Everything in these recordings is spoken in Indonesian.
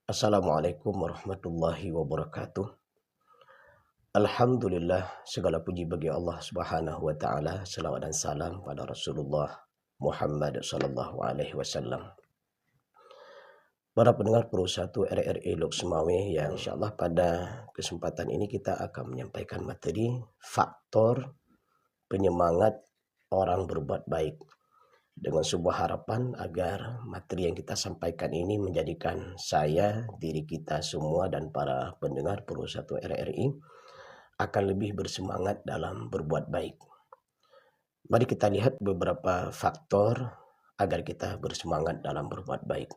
Assalamualaikum warahmatullahi wabarakatuh. Alhamdulillah, segala puji bagi Allah Subhanahu wa taala. Selawat dan salam pada Rasulullah Muhammad sallallahu alaihi wasallam. Para pendengar Pro1 RRI Lok Semawe yang insyaallah pada kesempatan ini kita akan menyampaikan materi faktor penyemangat orang berbuat baik, dengan sebuah harapan agar materi yang kita sampaikan ini menjadikan saya, diri kita semua dan para pendengar Pro1 RRI akan lebih bersemangat dalam berbuat baik. Mari kita lihat beberapa faktor agar kita bersemangat dalam berbuat baik.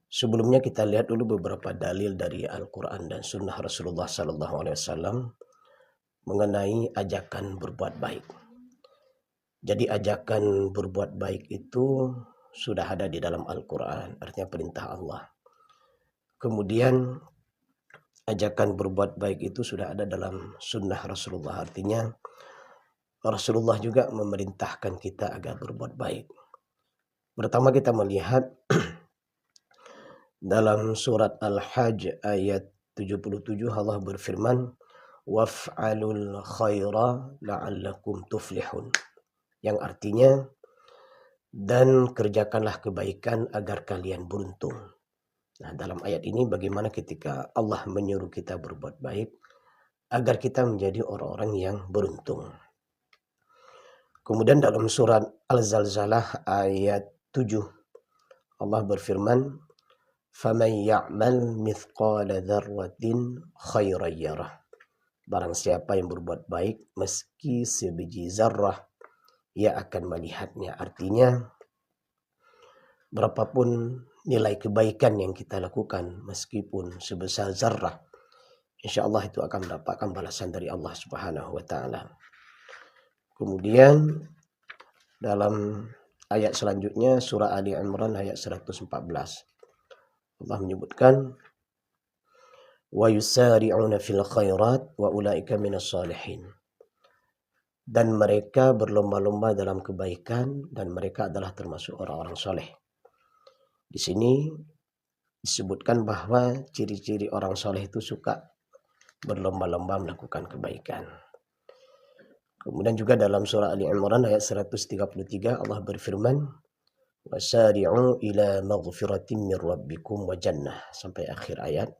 Sebelumnya kita lihat dulu beberapa dalil dari Al-Quran dan Sunnah Rasulullah SAW mengenai ajakan berbuat baik. Jadi ajakan berbuat baik itu sudah ada di dalam Al-Quran, artinya perintah Allah. Kemudian ajakan berbuat baik itu sudah ada dalam Sunnah Rasulullah, artinya Rasulullah juga memerintahkan kita agar berbuat baik. Pertama kita melihat dalam surat Al-Hajj ayat 77 Allah berfirman, waf'alul khaira la'allakum tuflihun. Yang artinya, dan kerjakanlah kebaikan agar kalian beruntung. Nah, dalam ayat ini bagaimana ketika Allah menyuruh kita berbuat baik agar kita menjadi orang-orang yang beruntung. Kemudian dalam surat Al-Zalzalah ayat 7 Allah berfirman, "Faman ya'mal mithqala dzarratin khairan yarah." Barang siapa yang berbuat baik meski sebiji zarrah, ia akan melihatnya. Artinya, berapapun nilai kebaikan yang kita lakukan meskipun sebesar zarrah, insyaallah itu akan mendapatkan balasan dari Allah Subhanahu wa taala. Kemudian dalam ayat selanjutnya surah Ali Imran ayat 114 Allah menyebutkan, wa yusari'una fil khairat wa ulaika minas salihin. Dan mereka berlomba-lomba dalam kebaikan dan mereka adalah termasuk orang-orang soleh. Di sini disebutkan bahwa ciri-ciri orang soleh itu suka berlomba-lomba melakukan kebaikan. Kemudian juga dalam surah Ali Imran ayat 133 Allah berfirman, wasari'u ila maghfiratin min rabbikum wa jannah, sampai akhir ayat.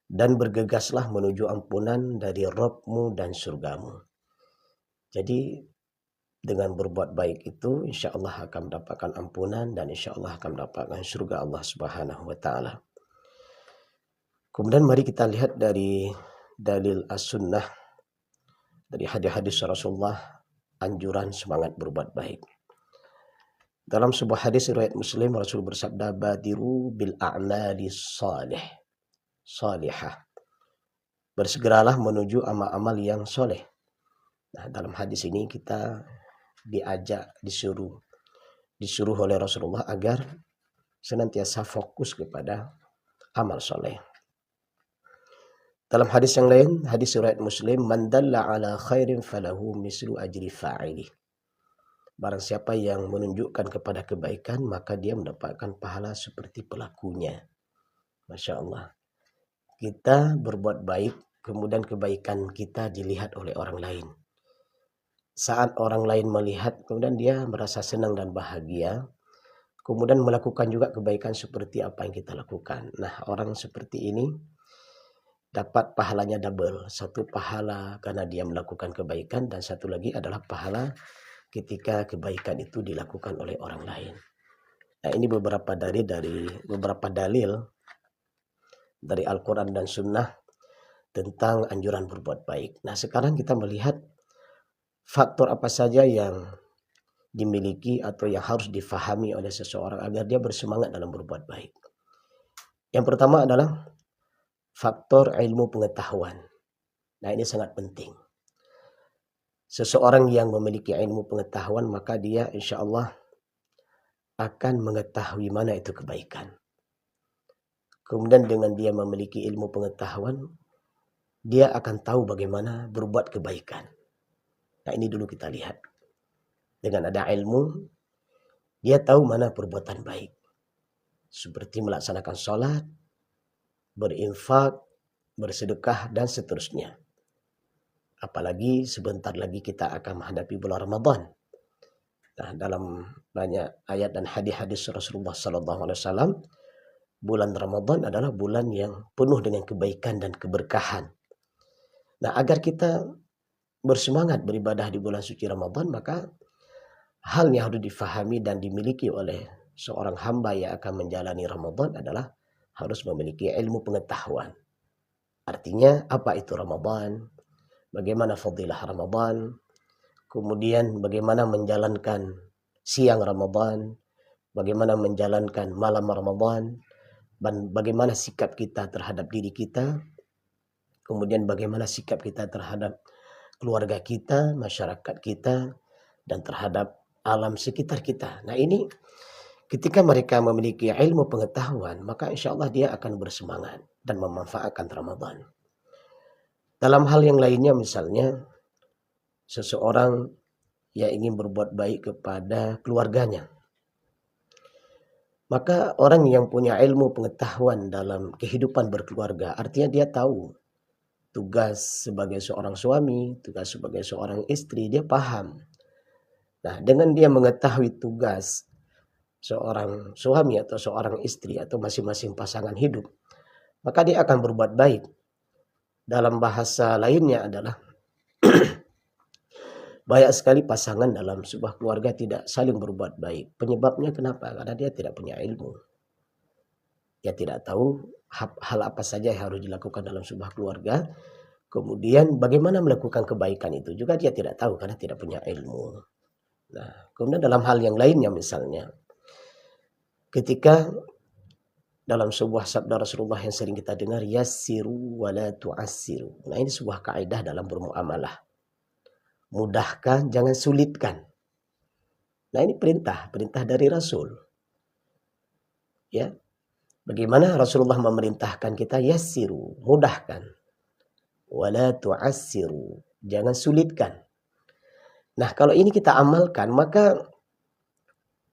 Dan bergegaslah menuju ampunan dari Rabbmu dan surgamu. Jadi dengan berbuat baik itu insya Allah akan mendapatkan ampunan dan insya Allah akan mendapatkan surga Allah Subhanahu wa taala. Kemudian mari kita lihat dari dalil as-sunnah, dari hadis-hadis Rasulullah, anjuran semangat berbuat baik. Dalam sebuah hadis riwayat Muslim, Rasul bersabda, badiru bil a'mali salihah. Bersegeralah menuju amal-amal yang soleh. Nah, dalam hadis ini kita disuruh oleh Rasulullah agar senantiasa fokus kepada amal soleh. Dalam hadis yang lain, hadis riwayat Muslim, man dalla ala khairin falahu mislu ajri fa'ili. Barang siapa yang menunjukkan kepada kebaikan, maka dia mendapatkan pahala seperti pelakunya. Masya Allah. Kita berbuat baik, kemudian kebaikan kita dilihat oleh orang lain. Saat orang lain melihat, kemudian dia merasa senang dan bahagia, kemudian melakukan juga kebaikan seperti apa yang kita lakukan. Nah, orang seperti ini dapat pahalanya double. Satu pahala karena dia melakukan kebaikan, dan satu lagi adalah pahala ketika kebaikan itu dilakukan oleh orang lain. Nah, ini beberapa dalil dari Al-Quran dan Sunnah tentang anjuran berbuat baik. Nah, sekarang kita melihat faktor apa saja yang dimiliki atau yang harus difahami oleh seseorang agar dia bersemangat dalam berbuat baik. Yang pertama adalah faktor ilmu pengetahuan. Nah, ini sangat penting. Seseorang yang memiliki ilmu pengetahuan, maka dia insya Allah akan mengetahui mana itu kebaikan. Kemudian dengan dia memiliki ilmu pengetahuan, dia akan tahu bagaimana berbuat kebaikan. Nah, ini dulu kita lihat. Dengan ada ilmu, dia tahu mana perbuatan baik. seperti melaksanakan sholat, berinfak, bersedekah, dan seterusnya. Apalagi sebentar lagi kita akan menghadapi bulan Ramadan. Nah, dalam banyak ayat dan hadis-hadis Rasulullah SAW, bulan Ramadan adalah bulan yang penuh dengan kebaikan dan keberkahan. Nah, agar kita bersemangat beribadah di bulan suci Ramadan, maka hal yang harus difahami dan dimiliki oleh seorang hamba yang akan menjalani Ramadan adalah harus memiliki ilmu pengetahuan. Artinya, apa itu Ramadan? Bagaimana fadilah Ramadan? Kemudian bagaimana menjalankan siang Ramadan? Bagaimana menjalankan malam Ramadan? Dan bagaimana sikap kita terhadap diri kita? Kemudian bagaimana sikap kita terhadap keluarga kita, masyarakat kita, dan terhadap alam sekitar kita. Nah, ini ketika mereka memiliki ilmu pengetahuan, maka insya Allah dia akan bersemangat dan memanfaatkan Ramadan. Dalam hal yang lainnya, misalnya seseorang yang ingin berbuat baik kepada keluarganya, maka orang yang punya ilmu pengetahuan dalam kehidupan berkeluarga, artinya dia tahu tugas sebagai seorang suami, tugas sebagai seorang istri, dia paham. Nah, dengan dia mengetahui tugas seorang suami atau seorang istri atau masing-masing pasangan hidup, maka dia akan berbuat baik. Dalam bahasa lainnya adalah banyak sekali pasangan dalam sebuah keluarga tidak saling berbuat baik. Penyebabnya kenapa? Karena dia tidak punya ilmu. Dia tidak tahu hal apa saja yang harus dilakukan dalam sebuah keluarga. Kemudian bagaimana melakukan kebaikan itu juga dia tidak tahu karena tidak punya ilmu. Nah, kemudian dalam hal yang lainnya misalnya, ketika dalam sebuah sabda Rasulullah yang sering kita dengar, yassiru wa la tu'assiru. Nah, ini sebuah kaidah dalam bermuamalah. Mudahkan, jangan sulitkan. Nah, ini perintah dari Rasul. Ya. Bagaimana Rasulullah memerintahkan kita, yassiru, mudahkan. Wa la tu'assiru, jangan sulitkan. Nah, kalau ini kita amalkan, maka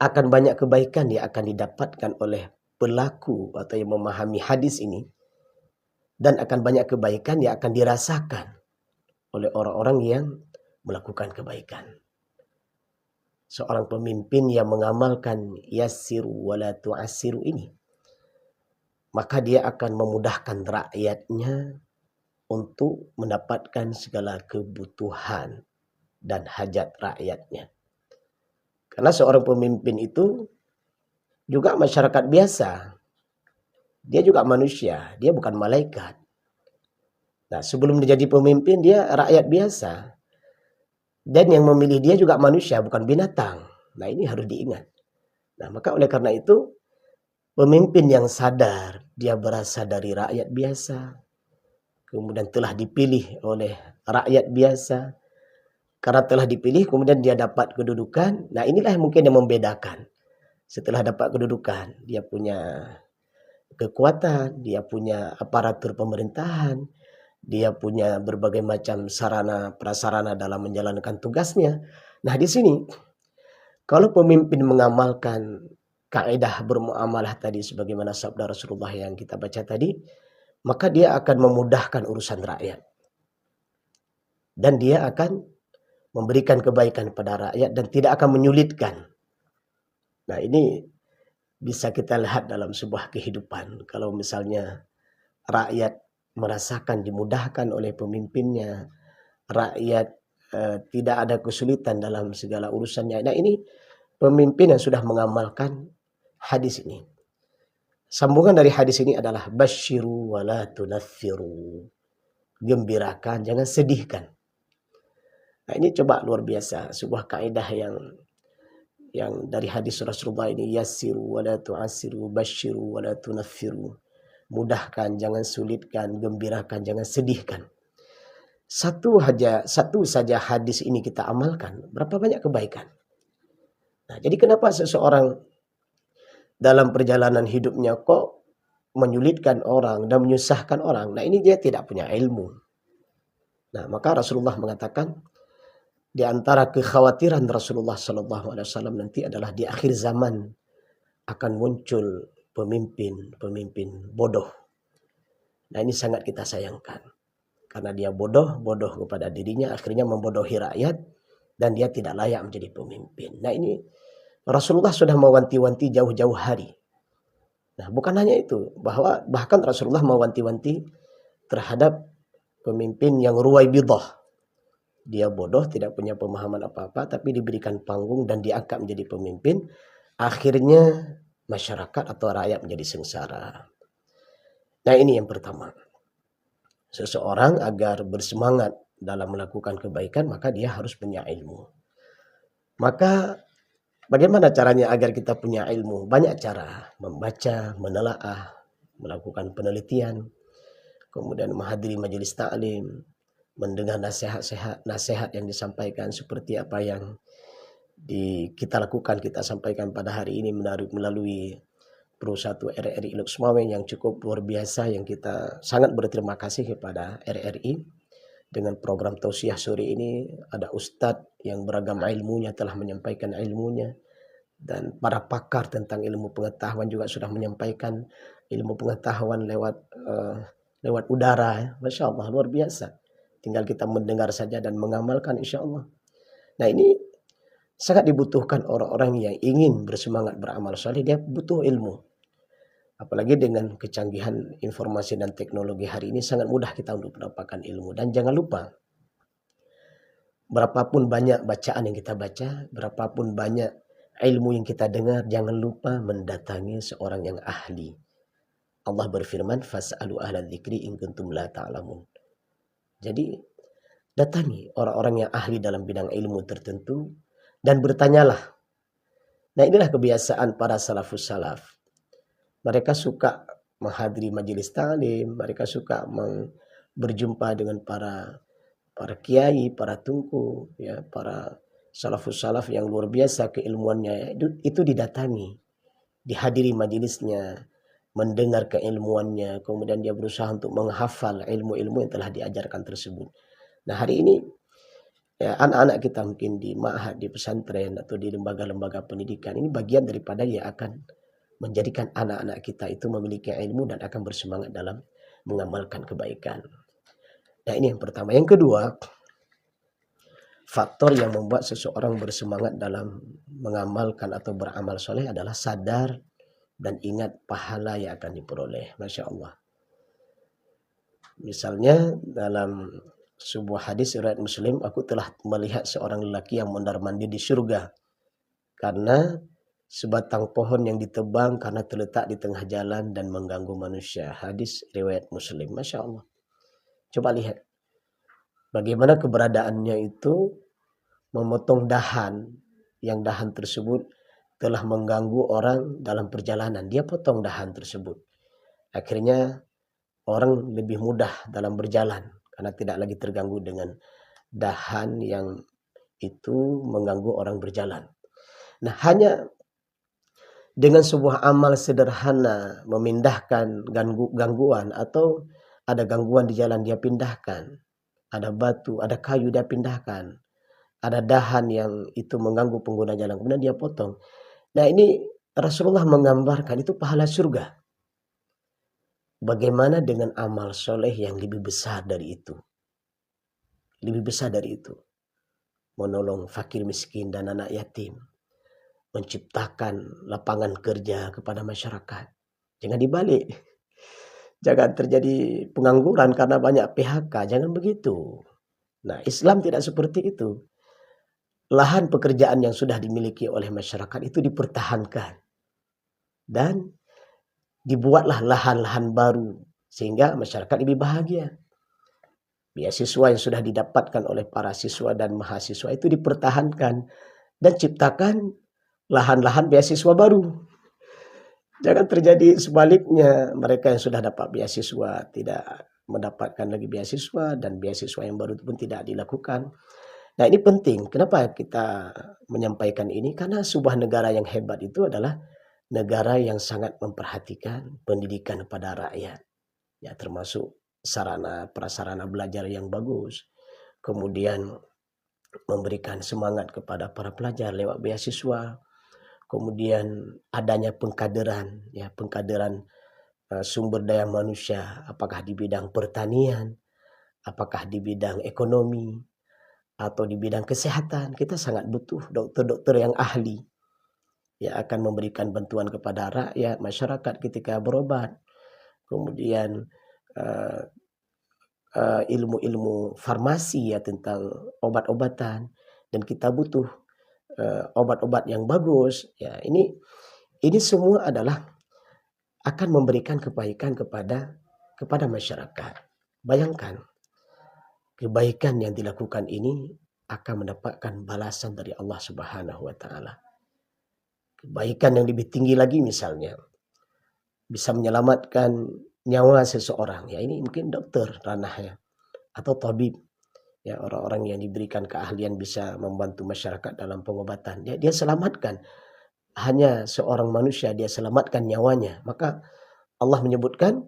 akan banyak kebaikan yang akan didapatkan oleh pelaku atau yang memahami hadis ini, dan akan banyak kebaikan yang akan dirasakan oleh orang-orang yang melakukan kebaikan. Seorang pemimpin yang mengamalkan yassiru wa la tu'assiru ini, maka dia akan memudahkan rakyatnya untuk mendapatkan segala kebutuhan dan hajat rakyatnya. Karena seorang pemimpin itu juga masyarakat biasa. Dia juga manusia, dia bukan malaikat. Nah, sebelum menjadi pemimpin dia rakyat biasa. Dan yang memilih dia juga manusia, bukan binatang. Nah, ini harus diingat. Nah, maka oleh karena itu, pemimpin yang sadar, dia berasal dari rakyat biasa, kemudian telah dipilih oleh rakyat biasa. Karena telah dipilih, kemudian dia dapat kedudukan. Nah, inilah mungkin yang membedakan. Setelah dapat kedudukan, dia punya kekuatan, dia punya aparatur pemerintahan, dia punya berbagai macam sarana prasarana dalam menjalankan tugasnya. Nah, di sini kalau pemimpin mengamalkan kaidah bermuamalah tadi sebagaimana sabda Rasulullah yang kita baca tadi, maka dia akan memudahkan urusan rakyat. Dan dia akan memberikan kebaikan kepada rakyat dan tidak akan menyulitkan. Nah, ini bisa kita lihat dalam sebuah kehidupan. Kalau misalnya rakyat merasakan dimudahkan oleh pemimpinnya, rakyat tidak ada kesulitan dalam segala urusannya. Nah, ini pemimpin yang sudah mengamalkan hadis ini. Sambungan dari hadis ini adalah basyiru wa la tunaffiru. Gembirakan, jangan sedihkan. Nah, ini coba luar biasa, sebuah kaidah yang dari hadis Rasulullah ini, yassiru wa la tu'assiru, basyiru wa la tunaffiru. Mudahkan, jangan sulitkan, gembirakan, jangan sedihkan. Satu saja hadis ini kita amalkan, berapa banyak kebaikan. Nah, jadi kenapa seseorang dalam perjalanan hidupnya kok menyulitkan orang dan menyusahkan orang? Nah, ini dia tidak punya ilmu. Nah, maka Rasulullah mengatakan, di antara kekhawatiran Rasulullah SAW nanti adalah di akhir zaman akan muncul pemimpin bodoh. Nah ini sangat kita sayangkan. Karena dia bodoh kepada dirinya, akhirnya membodohi rakyat, dan dia tidak layak menjadi pemimpin. Nah ini Rasulullah sudah mewanti-wanti jauh-jauh hari. Nah bukan hanya itu, bahkan Rasulullah mewanti-wanti terhadap pemimpin yang ruwaibidah. Dia bodoh, tidak punya pemahaman apa-apa, tapi diberikan panggung dan diangkat menjadi pemimpin. Akhirnya masyarakat atau rakyat menjadi sengsara. Nah ini yang pertama. Seseorang agar bersemangat dalam melakukan kebaikan, maka dia harus punya ilmu. Maka bagaimana caranya agar kita punya ilmu? Banyak cara. Membaca, menelaah, melakukan penelitian, kemudian menghadiri majelis ta'lim, mendengar nasihat yang disampaikan seperti apa yang kita lakukan, kita sampaikan pada hari ini melalui Pro 1 RRI Lux Maweng yang cukup luar biasa, yang kita sangat berterima kasih kepada RRI dengan program tausiah sore ini. Ada ustadz yang beragam ilmunya telah menyampaikan ilmunya, dan para pakar tentang ilmu pengetahuan juga sudah menyampaikan ilmu pengetahuan lewat udara, ya. Masya Allah, luar biasa. Tinggal kita mendengar saja dan mengamalkan, insya Allah. Nah ini sangat dibutuhkan orang-orang yang ingin bersemangat beramal saleh. Dia butuh ilmu. Apalagi dengan kecanggihan informasi dan teknologi hari ini, sangat mudah kita untuk mendapatkan ilmu. Dan jangan lupa, berapapun banyak bacaan yang kita baca, berapapun banyak ilmu yang kita dengar, jangan lupa mendatangi seorang yang ahli. Allah berfirman, fas'alu ahla dzikri in kuntum la ta'lamun. Jadi datangi orang-orang yang ahli dalam bidang ilmu tertentu dan bertanyalah. Nah inilah kebiasaan para salafus salaf. Mereka suka menghadiri majelis ta'lim, mereka suka berjumpa dengan para kiai, para tungku, ya, para salafus salaf yang luar biasa keilmuannya. Itu didatangi, dihadiri majelisnya, mendengar keilmuannya, kemudian dia berusaha untuk menghafal ilmu-ilmu yang telah diajarkan tersebut. Nah hari ini ya, anak-anak kita mungkin di ma'had, di pesantren, atau di lembaga-lembaga pendidikan, ini bagian daripada yang akan menjadikan anak-anak kita itu memiliki ilmu dan akan bersemangat dalam mengamalkan kebaikan. Nah ini yang pertama. Yang kedua, faktor yang membuat seseorang bersemangat dalam mengamalkan atau beramal soleh adalah sadar dan ingat pahala yang akan diperoleh. Masya Allah. Misalnya dalam sebuah hadis riwayat Muslim, aku telah melihat seorang lelaki yang mondar-mandir di surga karena sebatang pohon yang ditebang karena terletak di tengah jalan dan mengganggu manusia. Hadis riwayat Muslim. Masya Allah. Coba lihat bagaimana keberadaannya itu memotong dahan, yang dahan tersebut telah mengganggu orang dalam perjalanan. Dia potong dahan tersebut. Akhirnya orang lebih mudah dalam berjalan karena tidak lagi terganggu dengan dahan yang itu mengganggu orang berjalan. Nah, hanya dengan sebuah amal sederhana memindahkan gangguan, atau ada gangguan di jalan dia pindahkan, ada batu, ada kayu dia pindahkan, ada dahan yang itu mengganggu pengguna jalan, kemudian dia potong. Nah ini Rasulullah menggambarkan itu pahala surga. Bagaimana dengan amal soleh yang lebih besar dari itu? Lebih besar dari itu. Menolong fakir miskin dan anak yatim. Menciptakan lapangan kerja kepada masyarakat. Jangan dibalik. Jangan terjadi pengangguran karena banyak PHK. Jangan begitu. Nah Islam tidak seperti itu. Lahan pekerjaan yang sudah dimiliki oleh masyarakat itu dipertahankan. Dan dibuatlah lahan-lahan baru sehingga masyarakat lebih bahagia. Beasiswa yang sudah didapatkan oleh para siswa dan mahasiswa itu dipertahankan dan ciptakan lahan-lahan beasiswa baru. Jangan terjadi sebaliknya, mereka yang sudah dapat beasiswa tidak mendapatkan lagi beasiswa dan beasiswa yang baru pun tidak dilakukan. Nah ini penting. Kenapa kita menyampaikan ini? Karena sebuah negara yang hebat itu adalah negara yang sangat memperhatikan pendidikan kepada rakyat. Ya, termasuk sarana prasarana belajar yang bagus. Kemudian memberikan semangat kepada para pelajar lewat beasiswa. kemudian adanya pengkaderan, ya pengkaderan sumber daya manusia, apakah di bidang pertanian, apakah di bidang ekonomi, atau di bidang kesehatan. Kita sangat butuh dokter-dokter yang ahli, yang akan memberikan bantuan kepada rakyat, masyarakat ketika berobat. Kemudian eh, ilmu-ilmu farmasi ya tentang obat-obatan, dan kita butuh obat-obat yang bagus. Ya, ini semua adalah akan memberikan kebaikan kepada masyarakat. Bayangkan, kebaikan yang dilakukan ini akan mendapatkan balasan dari Allah Subhanahu wa taala. Kebaikan yang lebih tinggi lagi misalnya bisa menyelamatkan nyawa seseorang. Ya ini mungkin dokter ranahnya atau tabib. Ya orang-orang yang diberikan keahlian bisa membantu masyarakat dalam pengobatan. Dia selamatkan hanya seorang manusia, dia selamatkan nyawanya. Maka Allah menyebutkan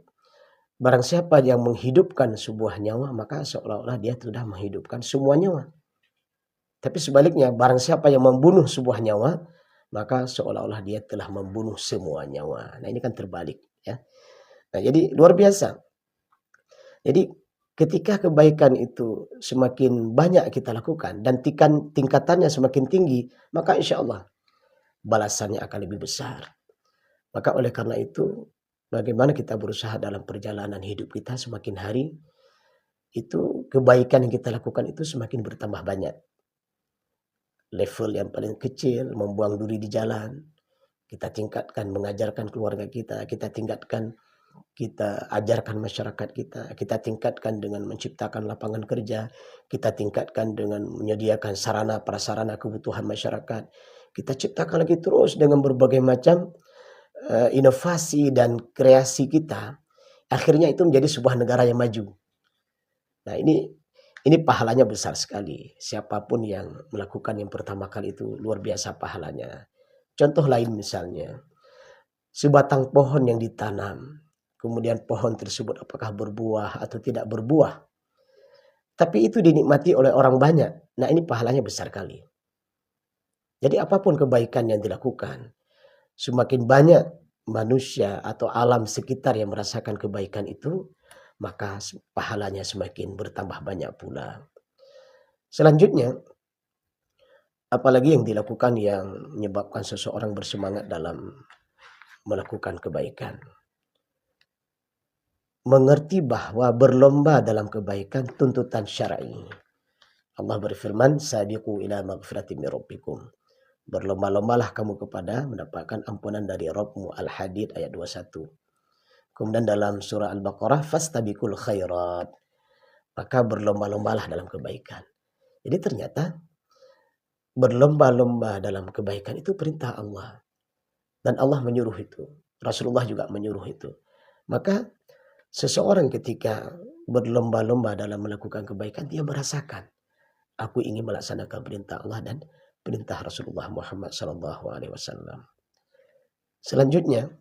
barang siapa yang menghidupkan sebuah nyawa, maka seolah-olah dia sudah menghidupkan semua nyawa. Tapi sebaliknya, barang siapa yang membunuh sebuah nyawa, maka seolah-olah dia telah membunuh semua nyawa. Nah ini kan terbalik, ya. Nah jadi luar biasa. Jadi ketika kebaikan itu semakin banyak kita lakukan dan tingkatannya semakin tinggi, maka insya Allah balasannya akan lebih besar. Maka oleh karena itu, bagaimana kita berusaha dalam perjalanan hidup kita semakin hari, itu kebaikan yang kita lakukan itu semakin bertambah banyak. Level yang paling kecil, membuang duri di jalan, kita tingkatkan mengajarkan keluarga kita tingkatkan, kita ajarkan masyarakat kita tingkatkan dengan menciptakan lapangan kerja, kita tingkatkan dengan menyediakan sarana prasarana kebutuhan masyarakat, kita ciptakan lagi terus dengan berbagai macam inovasi dan kreasi kita, akhirnya itu menjadi sebuah negara yang maju. Nah ini pahalanya besar sekali. Siapapun yang melakukan yang pertama kali itu luar biasa pahalanya. Contoh lain misalnya, sebatang pohon yang ditanam, kemudian pohon tersebut apakah berbuah atau tidak berbuah, tapi itu dinikmati oleh orang banyak. Nah ini pahalanya besar kali. Jadi apapun kebaikan yang dilakukan, semakin banyak manusia atau alam sekitar yang merasakan kebaikan itu, maka pahalanya semakin bertambah banyak pula. Selanjutnya, apalagi yang dilakukan yang menyebabkan seseorang bersemangat dalam melakukan kebaikan. Mengerti bahwa berlomba dalam kebaikan tuntutan syar'i. Allah berfirman, "Sabiqu ila maghfiratin min rabbikum." Berlomba-lombalah kamu kepada mendapatkan ampunan dari Rabbmu. Al-Hadid ayat 21. Kemudian dalam surah Al-Baqarah, fastabiqul khairat. Maka berlomba-lombalah dalam kebaikan. Jadi ternyata berlomba-lomba dalam kebaikan itu perintah Allah. Dan Allah menyuruh itu. Rasulullah juga menyuruh itu. Maka seseorang ketika berlomba-lomba dalam melakukan kebaikan, dia merasakan, aku ingin melaksanakan perintah Allah dan perintah Rasulullah Muhammad SAW. Selanjutnya,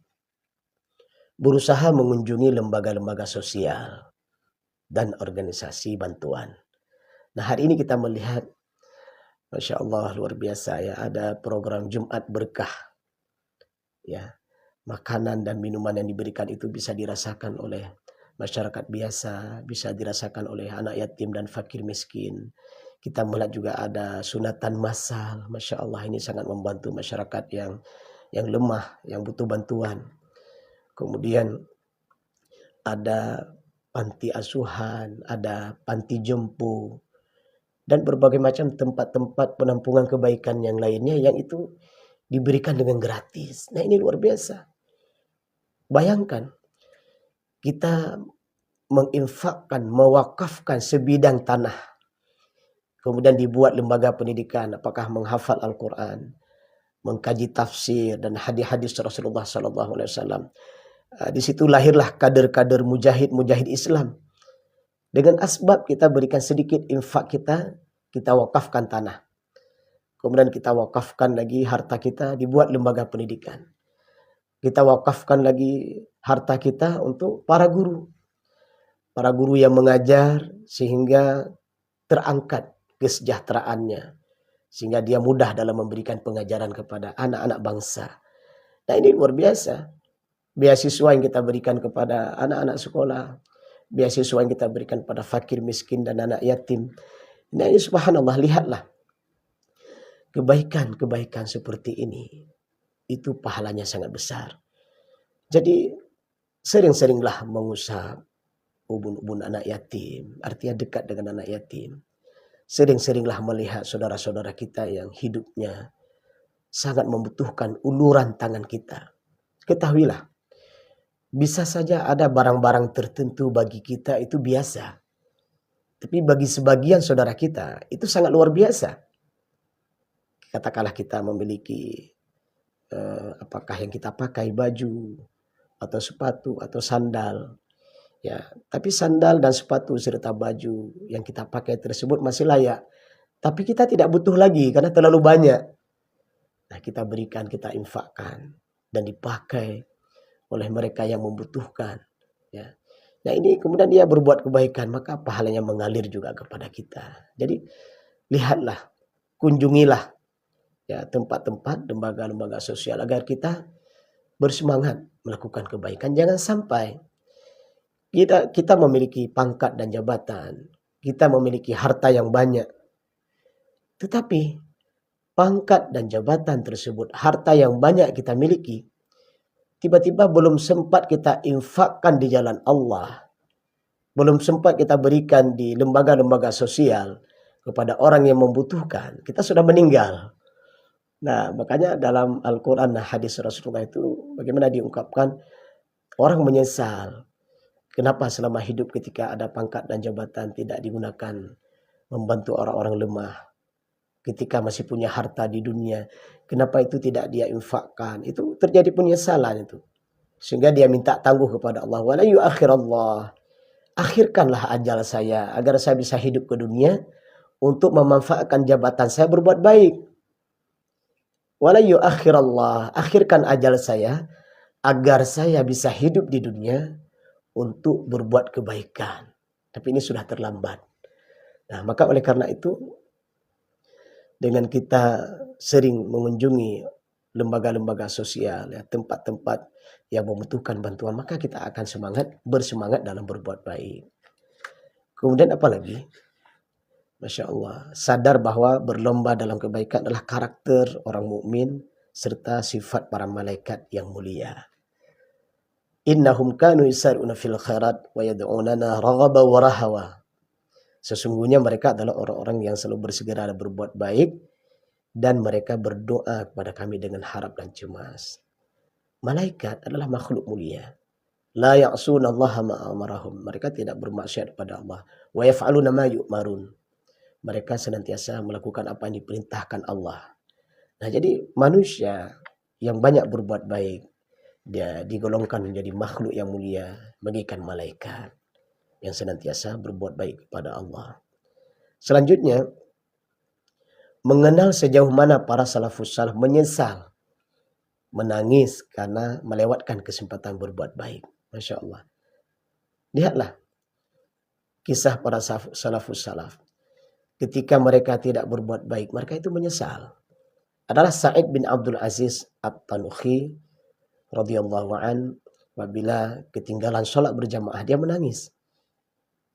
berusaha mengunjungi lembaga-lembaga sosial dan organisasi bantuan. Nah hari ini kita melihat, Masya Allah luar biasa ya, ada program Jumat Berkah. Ya, makanan dan minuman yang diberikan itu bisa dirasakan oleh masyarakat biasa, bisa dirasakan oleh anak yatim dan fakir miskin. Kita melihat juga ada sunatan massal. Masya Allah ini sangat membantu masyarakat yang lemah, yang butuh bantuan. Kemudian ada panti asuhan, ada panti jompo, dan berbagai macam tempat-tempat penampungan kebaikan yang lainnya yang itu diberikan dengan gratis. Nah ini luar biasa. Bayangkan, kita menginfakkan, mewakafkan sebidang tanah, kemudian dibuat lembaga pendidikan, apakah menghafal Al-Quran, mengkaji tafsir dan hadis-hadis Rasulullah SAW. Di situ lahirlah kader-kader mujahid Islam. Dengan asbab kita berikan sedikit infak kita wakafkan tanah. Kemudian kita wakafkan lagi harta kita, dibuat lembaga pendidikan. Kita wakafkan lagi harta kita untuk para guru. Para guru yang mengajar sehingga terangkat kesejahteraannya. sehingga dia mudah dalam memberikan pengajaran kepada anak-anak bangsa. Nah, ini luar biasa. Beasiswa yang kita berikan kepada anak-anak sekolah, beasiswa yang kita berikan pada fakir miskin dan anak yatim. Nah, ini subhanallah, lihatlah kebaikan-kebaikan seperti ini. Itu pahalanya sangat besar. Jadi sering-seringlah mengusap ubun-ubun anak yatim, artinya dekat dengan anak yatim. Sering-seringlah melihat saudara-saudara kita yang hidupnya sangat membutuhkan uluran tangan kita. Ketahuilah, bisa saja ada barang-barang tertentu bagi kita itu biasa. Tapi bagi sebagian saudara kita, itu sangat luar biasa. Katakanlah kita memiliki apakah yang kita pakai, baju, atau sepatu, atau sandal. Ya, tapi sandal dan sepatu serta baju yang kita pakai tersebut masih layak. Tapi kita tidak butuh lagi karena terlalu banyak. Nah, kita berikan, kita infakkan, dan dipakai oleh mereka yang membutuhkan. Ya. Nah, ini kemudian dia berbuat kebaikan, maka pahalanya mengalir juga kepada kita. Jadi lihatlah, kunjungilah ya tempat-tempat, lembaga-lembaga sosial agar kita bersemangat melakukan kebaikan. Jangan sampai kita memiliki pangkat dan jabatan, kita memiliki harta yang banyak, tetapi pangkat dan jabatan tersebut, harta yang banyak kita miliki, tiba-tiba belum sempat kita infakkan di jalan Allah, belum sempat kita berikan di lembaga-lembaga sosial kepada orang yang membutuhkan, kita sudah meninggal. Nah, makanya dalam Al-Quran dan hadis Rasulullah itu bagaimana diungkapkan, orang menyesal kenapa selama hidup ketika ada pangkat dan jabatan tidak digunakan membantu orang-orang lemah. Ketika masih punya harta di dunia, kenapa itu tidak dia infakkan? Itu terjadi penyesalan itu. Sehingga dia minta tangguh kepada Allah. Wala yuakhirallah. Akhirkanlah ajal saya agar saya bisa hidup ke dunia untuk memanfaatkan jabatan saya berbuat baik. Wala yuakhirallah. Akhirkan ajal saya agar saya bisa hidup di dunia untuk berbuat kebaikan. Tapi ini sudah terlambat. Nah, maka oleh karena itu, dengan kita sering mengunjungi lembaga-lembaga sosial, ya, tempat-tempat yang membutuhkan bantuan, maka kita akan bersemangat dalam berbuat baik. Kemudian apa lagi? Masya Allah, sadar bahwa berlomba dalam kebaikan adalah karakter orang mukmin serta sifat para malaikat yang mulia. Innahum kanu yusari'una fil khairat wa yad'unana raghaba wa rahawa. Sesungguhnya mereka adalah orang-orang yang selalu bersegera berbuat baik dan mereka berdoa kepada kami dengan harap dan cemas. Malaikat adalah makhluk mulia. La ya'suna Allah ma amarahum. Mereka tidak bermaksiat kepada Allah. Wa yaf'aluna ma yu'marun. Mereka senantiasa melakukan apa yang diperintahkan Allah. Nah, jadi manusia yang banyak berbuat baik, dia digolongkan menjadi makhluk yang mulia bagikan malaikat yang senantiasa berbuat baik kepada Allah. Selanjutnya, mengenal sejauh mana para salafus salaf menyesal, menangis karena melewatkan kesempatan berbuat baik. Masya Allah. Lihatlah kisah para salafus salaf. Ketika mereka tidak berbuat baik, mereka itu menyesal. Adalah Sa'id bin Abdul Aziz At-Tanuhi radhiyallahu an, apabila ketinggalan sholat berjamaah dia menangis.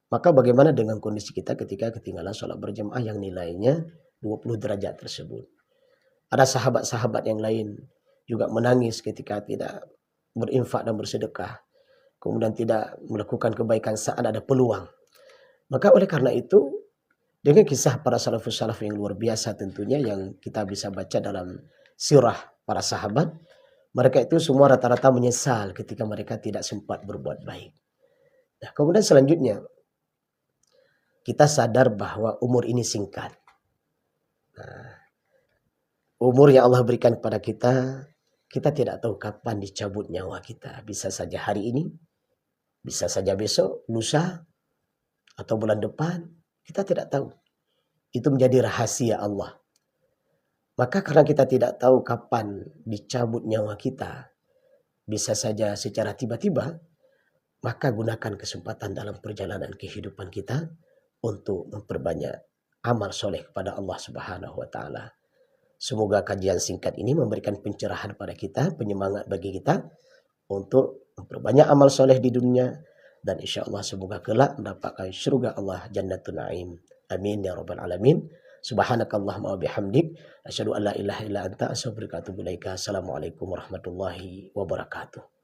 Maka bagaimana dengan kondisi kita ketika ketinggalan sholat berjamaah yang nilainya 20 derajat tersebut? Ada sahabat-sahabat yang lain juga menangis ketika tidak berinfak dan bersedekah, kemudian tidak melakukan kebaikan saat ada peluang. Maka oleh karena itu, dengan kisah para salafus salaf yang luar biasa tentunya yang kita bisa baca dalam sirah para sahabat, mereka itu semua rata-rata menyesal ketika mereka tidak sempat berbuat baik. Nah, kemudian selanjutnya, kita sadar bahwa umur ini singkat. Nah, umur yang Allah berikan kepada kita tidak tahu kapan dicabut nyawa kita. Bisa saja hari ini, bisa saja besok, lusa, atau bulan depan. Kita tidak tahu. Itu menjadi rahasia Allah. Maka karena kita tidak tahu kapan dicabut nyawa kita, bisa saja secara tiba-tiba, maka gunakan kesempatan dalam perjalanan kehidupan kita untuk memperbanyak amal soleh kepada Allah Subhanahu wa taala. Semoga kajian singkat ini memberikan pencerahan pada kita, penyemangat bagi kita untuk memperbanyak amal soleh di dunia, dan insya Allah semoga kelak mendapatkan syurga Allah Jannatul Naim. Amin ya rabbal alamin. Subhanakallahumma wa bihamdik asyhadu an la ilaha illa anta astaghfiruka wa atubu ilaika. Assalamualaikum warahmatullahi wabarakatuh.